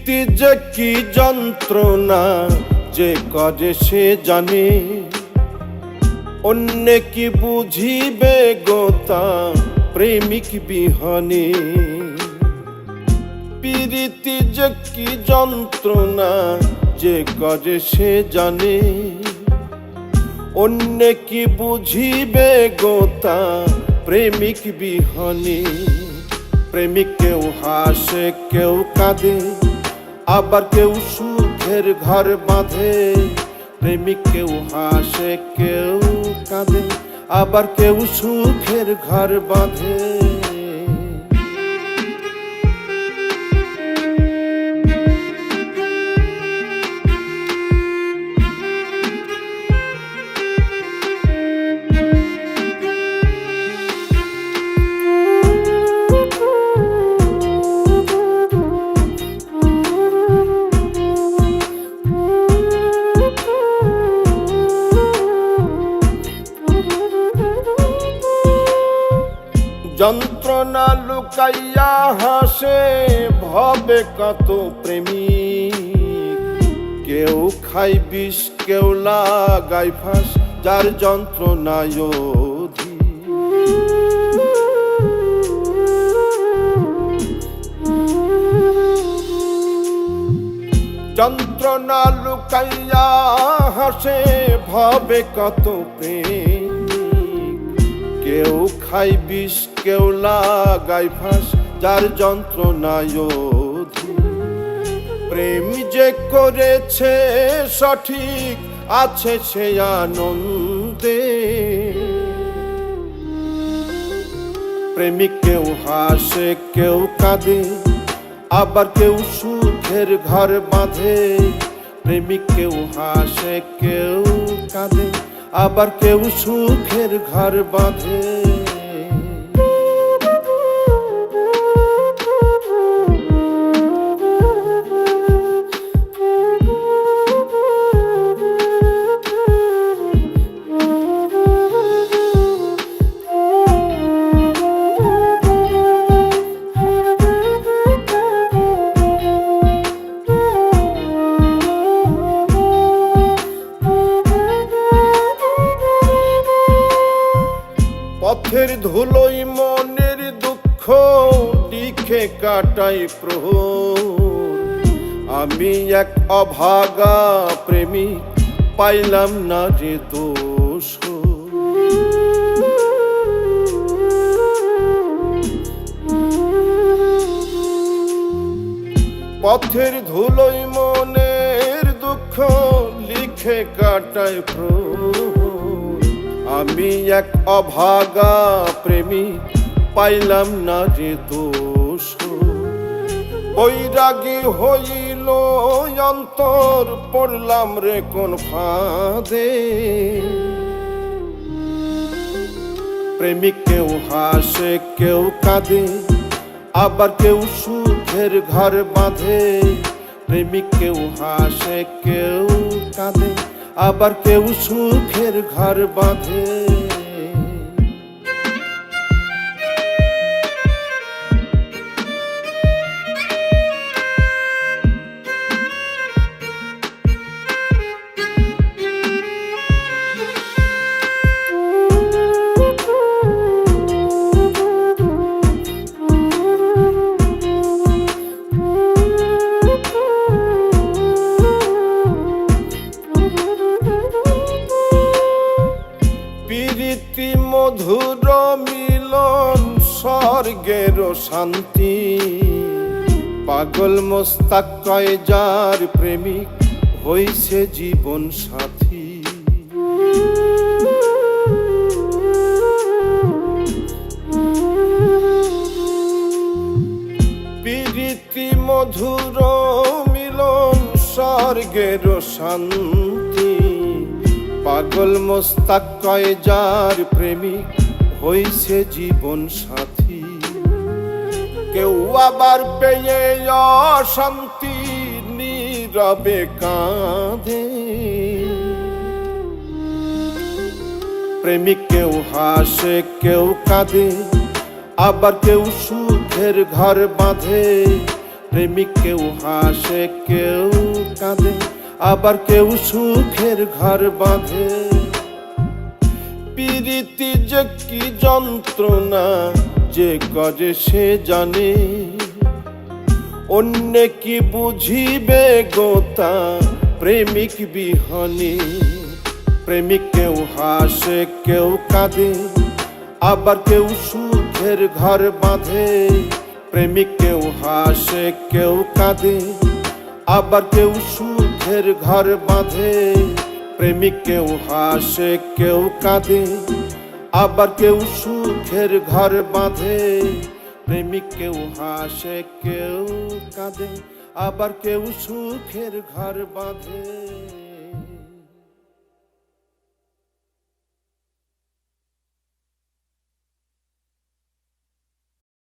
প্রীতি যে কি যন্ত্রণা যে করে সে জানে, অন্য কি বুঝিবে গোতা প্রেমিক বিহনে। প্রীতি যে কি যন্ত্রণা যে করে সে জানে, অন্য কি বুঝিবে গোতা প্রেমিক বিহনে। প্রেমিক কেউ হাসে কেউ কাঁদে, আবার কেউ সুখের ঘর বাঁধে। প্রেমিক কেউ হাসে কেউ কাঁদে, আবার কেউ সুখের ঘর বাঁধে। যন্ত্রণা লুকাইয়া হাসে ভবে কত প্রেমিক, কেউ খাই বিষ কেউ লাগাই ফাঁস, যার যন্ত্রণায় অধিক। যন্ত্রণা লুকাইয়া হাসে ভবে কত প্রেম, কেউ খাই বিষ কেউ লাগাই ফাঁস, যার যন্ত্রণায় অধিক। প্রেম যে করেছে সঠিক আছে সে আনন্দে। প্রেমিক কেউ হাসে কেউ কাঁদে, আবার কেউ সুখের ঘর বাঁধে। প্রেমিক কেউ হাসে কেউ কাঁদে, আবার কেউ সুখের ঘর বাঁধে। পথের ধুলোই মনের দুঃখ লিখে কাটাই প্রহর। আমি এক অভাগা প্রেমিক পাইলাম না রে দোষ। পথের ধুলোই মনের দুঃখ লিখে কাটাই প্রহর। আমি এক অভাগা প্রেমিক পাইলাম না রে দোষ। বৈরাগী হইল অন্তর পড়লাম রে কোন ফাঁদে। প্রেমিক কেউ হাসে কেউ কাঁদে, আবার কেউ সুখের ঘর বাঁধে। প্রেমিক কেউ হাসে কেউ কাঁদে, আবার কেউ সুখের ঘর বাঁধে। প্রীতি মধুর মিলন স্বর্গের শান্তি, পাগল মোস্তাক কয় যার প্রেমিক হইছে জীবন সাথী। প্রীতি মধুর মিলন স্বর্গের শান্তি, পাগল মোস্তাক কয় যার প্রেমিক হইছে জীবন সাথী। কেউ আবার পেয়ে অশান্তি নীরবে কাঁদে। প্রেমিক কেউ হাসে কেউ কাঁদে, আবার কেউ সুখের ঘর বাঁধে। প্রেমিক কেউ হাসে কেউ কাঁদে, আবার কেউ সুখের ঘর বাঁধে। প্রীতি যে কি যন্ত্রণা যে করে সে জানে, অন্য কি বুঝিবে গোতা প্রেমিক বিহনে। প্রেমিক কেউ হাসে কেউ কাঁদে, আবার কেউ সুখের ঘর বাঁধে। প্রেমিক কেউ হাসে কেউ কাঁদে, আবার কেউ সুখের ঘর বাঁধে। প্রেমিক কেউ হাসে কেউ কাঁদে, আবার কেউ সুখের ঘর বাঁধে। প্রেমিক কেউ হাসে কেউ কাঁদে, আবার কেউ সুখের ঘর বাঁধে।